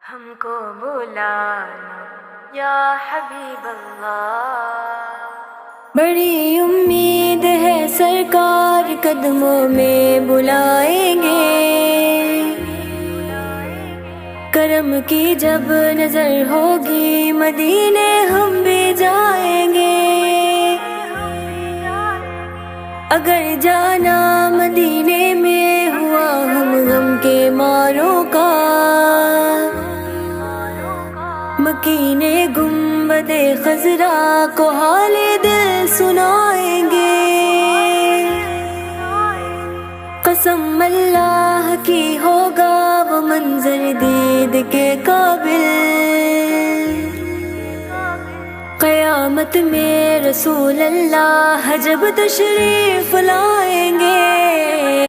ہم کو بلانا یا حبیب اللہ، بڑی امید ہے سرکار قدموں میں بلائیں گے، کرم کی جب نظر ہوگی مدینے ہم بھی جائیں گے، اگر جانا مدینے میں ہوا ہم غم کے ماروں کا، مکین گنبد خضرا کو حال دل سنائیں گے، قسم اللہ کی ہوگا وہ منظر دید کے قابل، قیامت میں رسول اللہ جب تشریف لائیں گے۔